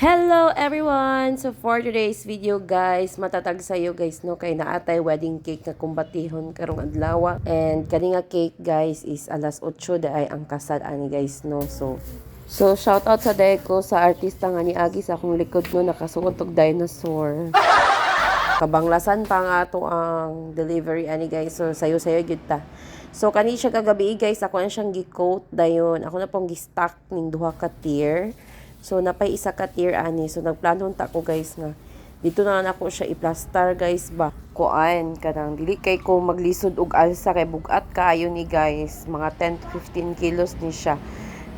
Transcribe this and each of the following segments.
Hello everyone! So for today's video guys, matatag sayo guys no kay naatay wedding cake nga kumbatihon karong adlaw. And kani nga cake guys is alas 8 daay ang kasal ani guys no. So shout out sa Deco sa artista nga ni Agi sa akong likod no nakasuot og dinosaur. Kabanglasan pa nga ato ang delivery ani guys. So sayo-sayo gyud ta. So kani siya kagabi guys, ako na siyang gi-coat dayon. Ako na pong gi-stock ning duha ka tier. So, napay isa ka tier ani. So, nagplanon ta ko guys nga. Dito na ako siya i-plaster guys ba. Kuan, kanang dili kay ko maglisod og alsa kay bugat kaayo ni guys. Mga 10 to 15 kilos ni siya.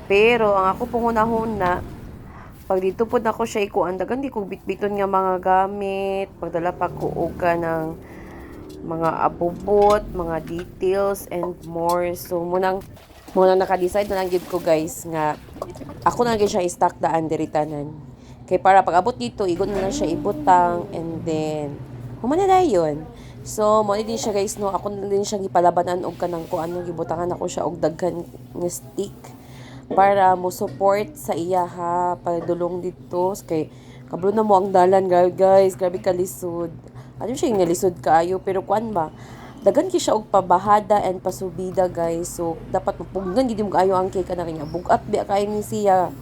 Pero, ang ako pong una-una, pag dito po na ko siya ikuan, dagan di ko bitbiton nga mga gamit. Pagdala pa ko og ng mga abubot, mga details, and more. So, muna naka-decide na lang gid ko guys nga ako na gyud siya i-stock daan diri tanan. Kay para pag abot dito, igon na lang siya ibutang and then humana dayon. So mo din siya guys no, ako na din siya gipalabanan og kanang kuan nga gibutangan ako siya og daghan nga stick para mo support sa iya ha padulong dito kay kablo na mo ang dalan guys, grabe ka lisod. Ano siya nga lisod kaayo pero kuan ba? Dagan ki siya og pabahada and pasubida guys. So dapat mapugnan gid mo kaayo ang cake na kanya. Bugat biya kay ni siya.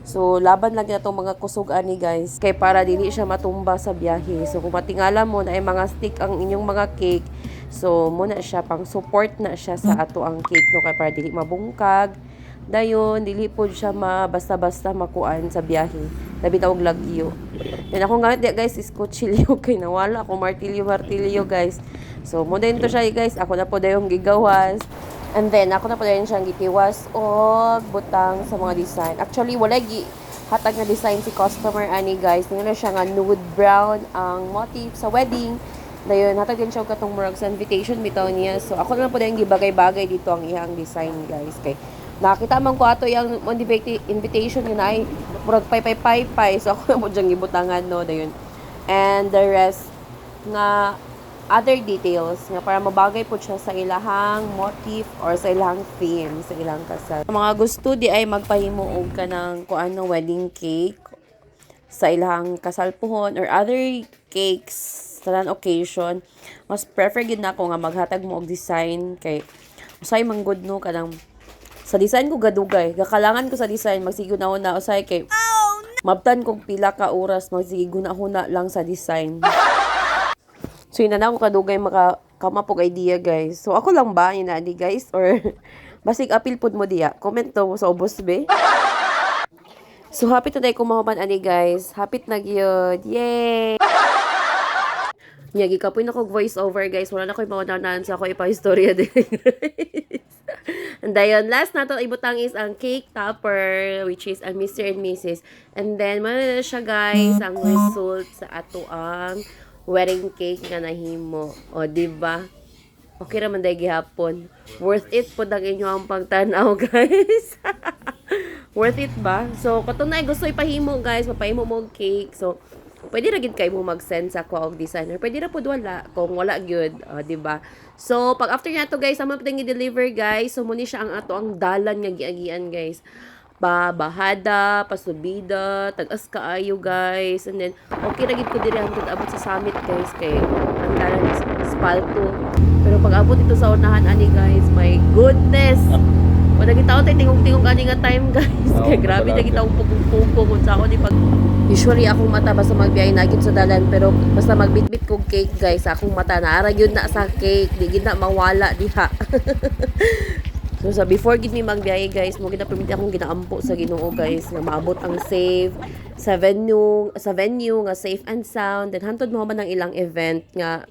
So laban lang natong mga kusog ani guys. Kay para dili siya matumba sa biyahe. So kung matingala mo na ay mga stick ang inyong mga cake. So muna siya pang support na siya sa ato ang cake no kay para dili mabungkag. Dayon dili pod siya basta-basta makuan sa biyahe. Labi tawag lagyo. Yan ako gamit diya guys is kutsilyo kay nawala ako martilyo guys. So, mo din to siya guys. Ako na po dayong gigawas. And then, ako na po dayong siyang gitiwas o butang sa mga design. Actually, wala hatag na design si customer ani guys. Ngayon na siya nga nude brown ang motif sa wedding. Dayon, hatag din siya katong murag sa invitation bitaw niya. So, ako na po dayong gibagay-bagay dito ang iyang design guys. Kay nakita man ko ato yung invitation yun ay murag pay. So, ako na po diyang gibutangan no. Dayon. And the rest nga other details nga para mabagay po siya sa ilahang motif or sa ilahang theme sa ilang kasal. Mga gusto di ay magpahimo og kanang kuan ng wedding cake sa ilahang kasal puhon or other cakes sa lan occasion. Mas prefer gid nako nga maghatag mo og design kay usay man good no kanang sa design ko gadugay. Gakalangan ko sa design magsigo na usay kay mabtan kog pila ka oras magsigo na lang sa design. So, yun na ako kadugay makamapog idea, guys. So, ako lang ba, yun na guys? Or, basig apil pod mo diya. Comment to sa ubos, be. So, happy today kung mahuman, ani, guys. Happy na gyud. Yay! Nyagi ka po na voice over, guys. Wala na ko yung maunanan sa ako ipa-historya din, guys. And then, last na to ibutang is ang cake topper, which is ang Mr. and Mrs. And then, na siya, guys, ang result sa ato ang wedding cake nga nahimo. O, diba? Okay naman dahil gihapon. Worth it po ang inyong pagtanaw, guys. Worth it ba? So, katong na gusto ipahimo, guys. Mapahimo mo cake. So, pwede ra gid kay mo mag-send sa ako og designer. Pwede ra pod wala kung wala gyud, diba? So, pag after nato, guys, amo pwedeng i-deliver, guys. So, muni siya ang ato ang dalan nga giagian, guys. Bahada, pasubida, tagas kaayo guys. And then, okay na gid ko diri hangtod abot sa summit guys kay ang dalan is spalto. Pero pag abot ito sa unahan ani guys, my goodness. Wala gitaw tay tingog-tingog ani nga time guys. Kay grabe na gitaw pugpog kun sa ako di pag usually akong mata basta magbiyahe na gyud sa dalan pero basta magbitbit kog cake guys, akong mata naara gyud na sa cake, di gid na mawala diha. So, sa before gid mi magbiyahe guys, mo gid na permit akong ginaampo sa Ginoo guys nga maabot ang safe sa venue nga safe and sound. Then hantod mo man ang ilang event nga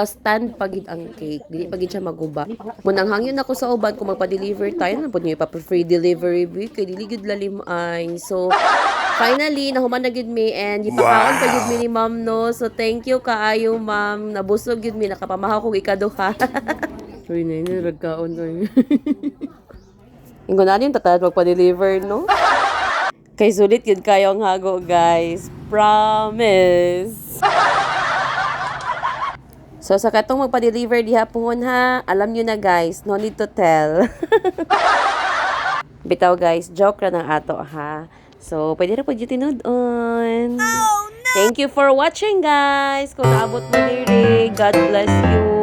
stand pagid ang cake. Dili pagid siya maguba. Munang hangyon ako sa uban kung magpa-deliver tayo na pud niyo free delivery week kay dili gid lalim ay. So finally nahuman na gid mi and ipakaon pa gid mi ni ma'am no. So thank you kaayo ma'am. Nabusog gid mi nakapamahaw kog ikaduha. Uy, na ragkaon ay. Ingo na din tatad magpa-deliver, no? Kay sulit yun kayo ang hago, guys. Promise! So, sa katong magpa-deliver diha pohon ha, alam nyo na guys, no need to tell. Bitaw guys, joke ra ng ato ha. So, pwede na po dito tinudon. Thank you for watching, guys. Kung naabot mo diri, God bless you.